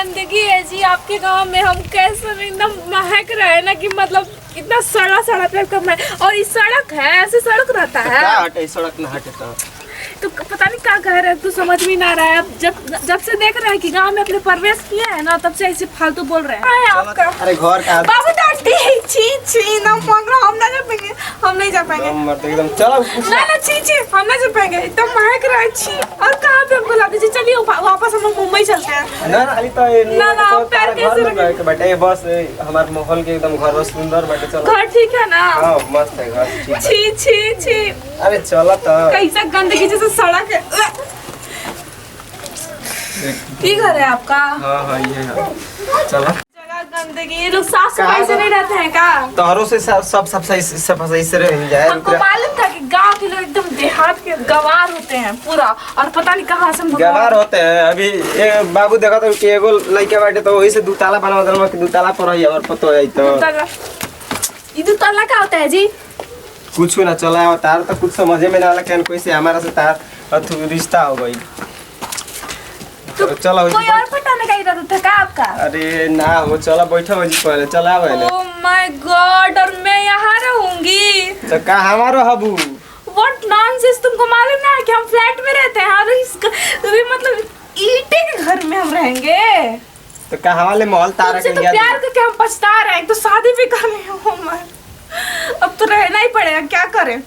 गंदगी है जी आपके गांव में। हम कैसे एकदम महक रहे हैं ना कि मतलब इतना सड़ा सड़ा टाइप का और इस सड़क है, ऐसे सड़क रहता है। क्या हटे सड़क ना हटे तो पता नहीं क्या कह रहे हैं, तो समझ में ना रहा है। अब जब से देख रहे हैं कि गांव में अपने प्रवेश किया है ना, तब से ऐसे फालतू बोल रहे हैं आपका। अरे घर का बाबू डांटी छी छी ना मांग रहा, हम ना जा पाएंगे, हम नहीं जा पाएंगे। एकदम चलो ना छी छी, हम नहीं जा पाएंगे, एकदम महक रहा है छी। और कहाँ पे हमको ला दीजिए, चलिए वापस हम लोग मुंबई चलते हैं। ना अली तो ना पैर कैसे रखे बेटे, बस हमारे माहौल के एकदम घर सुंदर बेटे। चलो घर ठीक है ना? हां मस्त है घर। छी छी छी, अरे चलो तो कैसा गंदगी जैसे सड़क है। ठीक घर है आपका? हाँ ये है। चलो जगह गंदगी, ये लोग साफ सफाई से नहीं रहते हैं क्या? तोहरों से सब सही से रह जाए। हमको मालूम था कि गांव के लोग एकदम देहात के गवार होते हैं पूरा, और पता नहीं कहाँ से गवार होते हैं। अभी ये बाबू देखा तो कि एगो लड़के बैठे तो वही से दुताला बनवा दल कि दुताला पर रही और पतो है तो ये दुताला क्या होता है जी? कुछ ना चला और तार तो कुछ समझे में ना आला कैन कोई से हमारा से तार और रिश्ता हो गई। तो चलो कोई और पटाने का इरादा था क्या आपका? अरे ना हो, चलो बैठो जी पहले चला पहले। ओह माय गॉड, और मैं यहाँ रहूंगी तो का हमारो हबू? व्हाट नॉनसेंस, तुमको मालूम ना है कि हम फ्लैट में रहते हैं और इसका मतलब ईंटे के घर में हम रहेंगे। तो का हमारे महल तारा के तो प्यार करके हम पछता रहे हैं, तो शादी भी कर ली हो मैं, अब तो रहना ही पड़ेगा, क्या करें।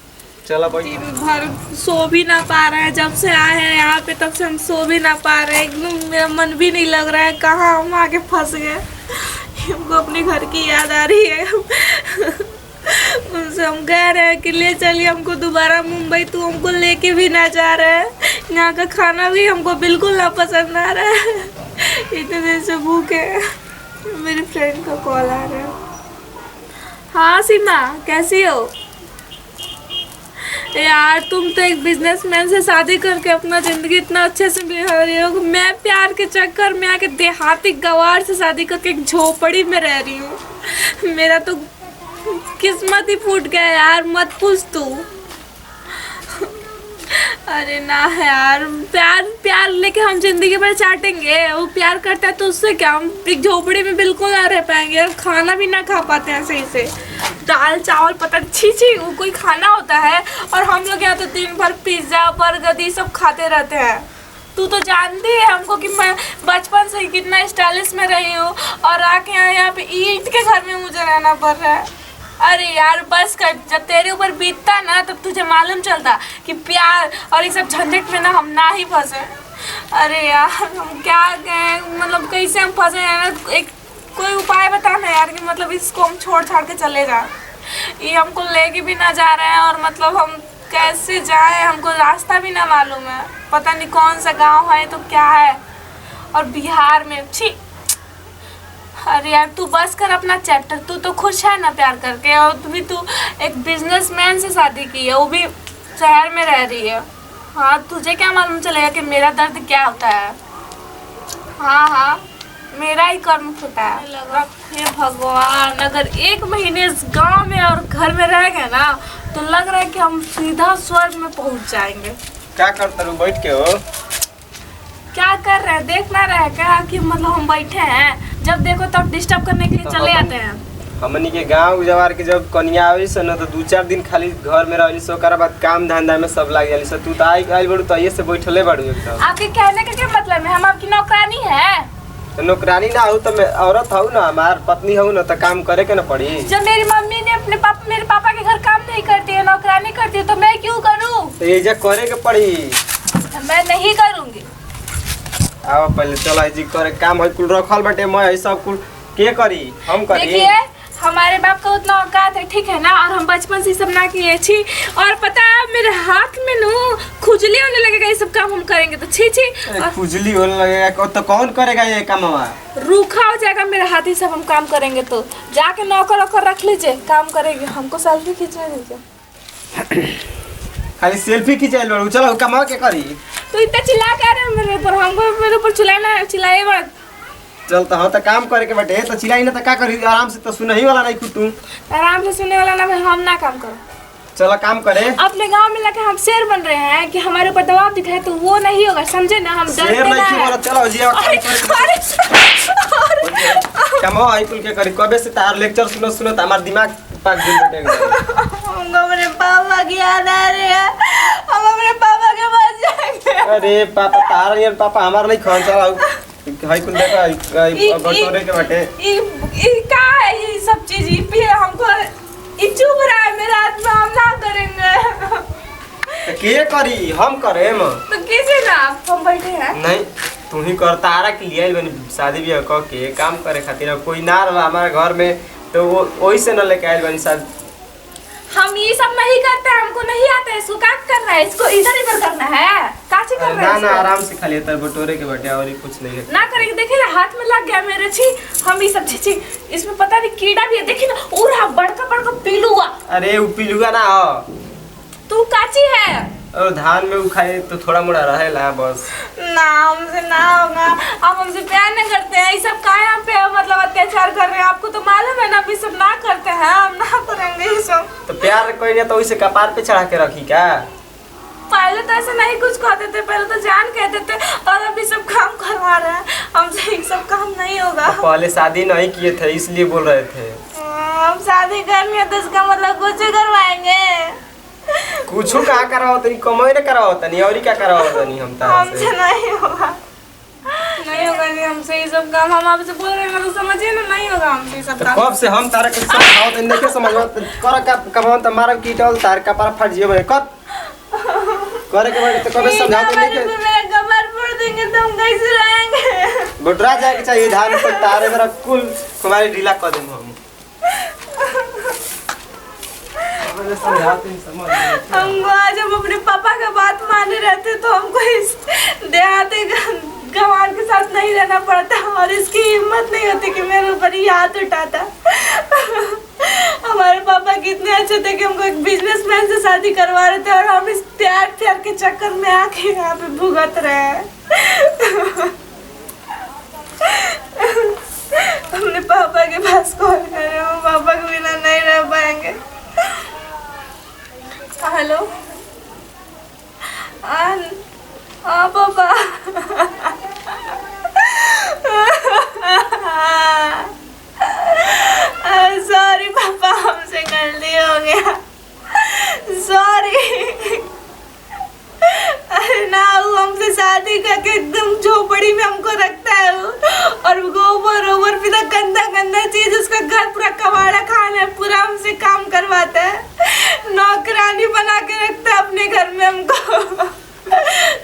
चलो भाई दिन भर सो भी ना पा रहे हैं, जब से आए हैं यहाँ पे तब से हम सो भी ना पा रहे हैं। एकदम मेरा मन भी नहीं लग रहा है, कहाँ हम आके फंस गए। हमको अपने घर की याद आ रही है। उनसे हम कह रहे हैं कि ले चलिए हमको दोबारा मुंबई, तो हमको लेके भी ना जा रहे हैं। यहाँ का खाना भी हमको बिल्कुल ना पसंद आ रहा है। इतने दिन से भूखे। मेरी फ्रेंड का कॉल आ रहा है। हाँ सीमा, कैसी हो यार? तुम तो एक बिजनेसमैन से शादी करके अपना जिंदगी इतना अच्छे से बिता रही हो, मैं प्यार के चक्कर में आके देहाती गवार से शादी करके एक झोपड़ी में रह रही हूँ। मेरा तो किस्मत ही फूट गया यार, मत पूछ तू। अरे ना यार, प्यार लेके हम जिंदगी भर चाटेंगे। वो प्यार करता है तो उससे क्या, हम एक झोपड़ी में बिल्कुल ना रह पाएंगे और खाना भी ना खा पाते हैं सही से। दाल चावल पता छी वो कोई खाना होता है? और हम लोग यहाँ तो दिन भर पिज्जा बर्गर ये सब खाते रहते हैं। तू तो जानती है हमको कि मैं बचपन से ही कितना स्टाइलिश में रही हूँ, और आके यहाँ पे ईंट के घर में मुझे रहना पड़ रहा है। अरे यार बस कर, जब तेरे ऊपर बीतता ना तब तुझे मालूम चलता कि प्यार और ये सब झंझट में ना हम ना ही फंसे। अरे यार हम क्या गए, मतलब कैसे हम फंसे हैं ना, एक कोई उपाय बता ना यार कि मतलब इसको हम छोड़ छाड़ के चले जाए। ये हमको लेके भी ना जा रहे हैं, और मतलब हम कैसे जाएं, हमको रास्ता भी ना मालूम है। पता नहीं कौन सा गांव है तो क्या है, और बिहार में छी। अरे यार तू बस कर अपना चैप्टर, तू तो खुश है ना प्यार करके, और तू एक बिजनेसमैन से शादी की है, वो भी शहर में रह रही है। हाँ तुझे क्या मालूम चलेगा कि मेरा दर्द क्या होता है। हाँ मेरा ही कर्म फूटा है। लगा हे भगवान, अगर 1 महीने इस गांव में और घर में रह गए ना तो लग रहा है कि हम सीधा स्वर्ग में पहुंच जाएंगे। क्या करते हो बैठ के? हो क्या कर रहे हैं, देख ना रहे क्या कि मतलब हम बैठे हैं, जब देखो तब डिस्टर्ब करने के लिए चले आते हैं। हमनी के गांव जवार के जब कन्या आवी से न तो 2-4 दिन खाली घर में रहली सो, ओकरा बाद काम धंधा में सब लाग जाली सो। तू तो आई बड़ू तो ये से बैठले बड़ू एकदम। आपके कहने का क्या मतलब है, हम आपकी नौकरानी है? तो नौकरानी ना हो तो मैं औरत हूँ ना, हमार पत्नी हूँ ना, तो काम करे के ना पड़ी। जब मेरी मम्मी ने मेरे पापा के घर काम नहीं करती है, नौकरानी करती है, तो मैं क्यों करूँ? तो ये जा करे के पड़ी। मैं नहीं करूँगी। आओ पहले चला जी करे काम है कुल रखल बटे, मैं सब कुल के करी, हम करी। देखिए हमारे बाप का उतना औकात है, ठीक है ना, और हम बचपन से सब ना किए छी। और पता है मेरे हाथ में नो खुजली होने लगेगा, ये सब काम हम करेंगे तो छी छी। खुजली होने लगेगा तो कौन करेगा ये काम? रूखा हो जाएगा मेरा हाथ, ही सब हम काम करेंगे। तो जाके नौकर वोकर रख लीजिए, काम करेंगे। हमको सेल्फी खींचने दीजिए। खाली सेल्फी खिंचाइल बड़ू, चलो कमा के करी। तो इतना चिल्ला क्या रहे हैं मेरे ऊपर? हमको मेरे ऊपर चिल्लाए मत। चल तो हाँ तो काम करे के बटे, तो चिल्लाई ना तो क्या करी, आराम से तो सुनही वाला नहीं तू। आराम से सुनने वाला ना, हम ना काम करो। चलो काम करे। अपने गांव में लाके हम शेर बन रहे हैं कि हमारे ऊपर दबाव दिखाए, तो वो नहीं होगा, समझे ना? हम शेर नहीं बोला। चलो जी कमो आई कुल के करी कबे से तार लेक्चर सुनो सुनो त हमार दिमाग पाक दिन बैठेगा। हमको अपने पापा की याद आ रही है, हम अपने पापा के पास जाएंगे। अरे पापा तार यार पापा हमार नहीं खान चला हाई कुल देखा बटोरे के बटे ई का है ये सब चीज? ई पे हमको ई चुप रहा है मेरा हाथ में, हम ना करेंगे। तो के करी? हम करे म तो किसी ना हम बैठे हैं। नहीं तू ही कर। तारा के लिए बनी शादी भी क के काम करे खातिर कोई ना रहा हमारे घर में, तो वो वही से न लेके आइल बनी शादी। हम ये सब नहीं करते, हमको नहीं आता है। इसको क्या करना है? इसको इधर इधर करना है, काची करना है? ना आराम से खा लेता बटोरे के बटे और कुछ नहीं है ना करेंगे। देखिए ना हाथ में लग गया मेरे। छी हम ये सब छी इसमें पता नहीं कीड़ा भी है। देखिए ना उड़ा बड़का बड़का पिलुआ। अरे वो पिलुआ ना हो, तू काची है? और धान में वो खाए तो थोड़ा मोड़ा रहेला बस। ना हमसे ना होगा, आप हमसे प्यार नहीं करते हैं। ये सब काहे हम पे मतलब अत्याचार कर रहे हैं? आपको तो मालूम है ना हम ये सब ना करते हैं, हम ना करेंगे ये सब। तो प्यार कोई नहीं तो उसे कपार पे चढ़ा के रखी क्या? पहले तो ऐसे नहीं कुछ कहते थे, पहले तो जान कहते थे, और अभी सब काम करवा रहे हैं। हमसे ये सब काम नहीं होगा। तो पहले शादी नहीं किए थे इसलिए बोल रहे थे। हम शादी करनी है तो इसका मतलब कुछ करवाएंगे। कुछ का कराओ तनी कमाई न कराओ तनी और क्या कराओ तनी हम तारा से। हमसे नहीं होगा, नहीं होगा जी हमसे ये सब काम। हम आपसे बोल रहे हैं तो समझिए ना, नहीं होगा हमसे ये सब काम। कब से हम तारा के समझाओ तनी नहीं समझो कर का कमाओ त मारब कीटल तार का पर फट जियो कर करे के बाद तो कबे समझाओ तनी के मेरा कमर फोड़ देंगे तो हम कैसे रहेंगे? बटरा जाए के चाहिए धान पर तारे मेरा कुल तुम्हारी ढीला कर देम हम। हमको आज हम अपने पापा का बात माने रहते तो हमको इस देहाती गंवार के साथ नहीं रहना पड़ता, और इसकी हिम्मत नहीं होती कि मेरे ऊपर ही हाथ उठाता। हमारे पापा कितने अच्छे थे कि हमको एक बिजनेसमैन से शादी करवा रहे थे, और हम इस प्यार के चक्कर में आके यहाँ पे भुगत रहे हैं। अपने पापा के पास कॉल कर रहे हो, पापा के बिना नहीं रह पाएंगे। हेलो हाँ पापा। सॉरी पापा, हमसे गलती हो गया, सॉरी। अरे ना वो हमसे शादी करके एकदम झोपड़ी में हमको रखता है वो, और गोबर भी गंदा गंदा चीज, उसका घर पूरा कबाड़ा खाना है, पूरा हमसे काम करवाता है, नौकरानी बना के रखता है अपने घर में हमको।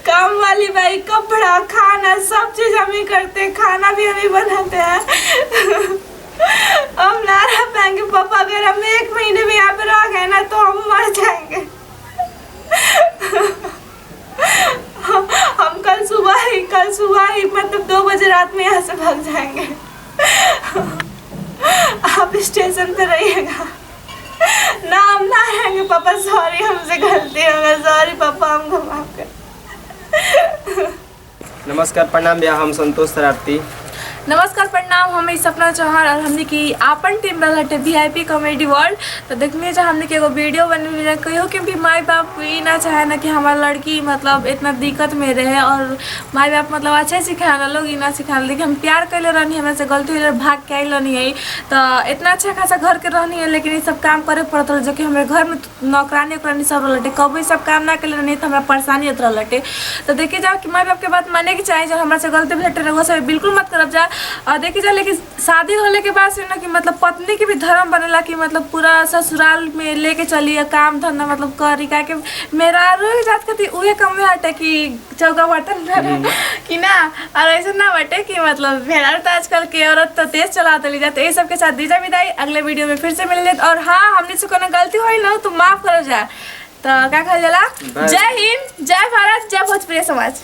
काम वाली भाई, कपड़ा खाना सब चीज हम ही करते हैं, खाना भी हम ही बनाते हैं। हम ना रह पाएंगे पापा, अगर हम 1 महीने में यहाँ पे रह गए ना तो हम मर जाएंगे। हम कल सुबह ही मतलब 2 बजे रात में यहाँ से भाग जाएंगे। आप स्टेशन पे रहिएगा ना, हम ना रहेंगे पापा। सॉरी हमसे गलती हो गई, सॉरी पापा, हमको माफ कर। नमस्कार प्रणाम भैया, हम संतोष शरारती। नमस्कार प्रणाम, हम सपना चौहान, और हमने की आपन टीम रहते VIP कॉमेडी वर्ल्ड। तो देखिए जब हमने के एगो वीडियो बनने कहो कि भी माई बाप ये ना चाहे ना कि हमारा लड़की मतलब इतना दिक्कत में रहे, और माई बाप मतलब अच्छे सिखाना लोग ये ना सिखाना। देखिए हम प्यार कैले रहनी, हमें से गलती हुई भाग के आई रहनी है, तो इतना अच्छा खासा घर के रहनी है, लेकिन ये सब काम करे पड़ता है। जो कि हमारे घर में नौकरानी उकरानी सब रहते, कब ये सब काम ना कर रहनी तो हमारा परेशानी होता रहते। तो देखिए जाओ कि माई बाप के बात माने की चाहिए, जब हमारे से गलती भेटे वो सब बिल्कुल मत करब जा। और देखिए जाए लेकिन शादी होने के बाद से ना कि मतलब पत्नी के भी धर्म बनेला कि मतलब पूरा ससुराल में लेके चलिए, काम धंधा मतलब करी का के मेरा रोज जात खाती उहे कम में हटे कि चौका बर्तन कि ना, और ऐसा ना बटे कि मतलब मेरा तो आजकल के औरत तो तेज चलाते ले जाते। ये सबके साथ दीजा विदाई, अगले वीडियो में फिर से मिल जाए। और हाँ हमने से कोनो गलती हुई ना तो माफ करो जा। तो क्या कहल जाला, जय हिंद, जय भारत, जय भोजपुरी समाज।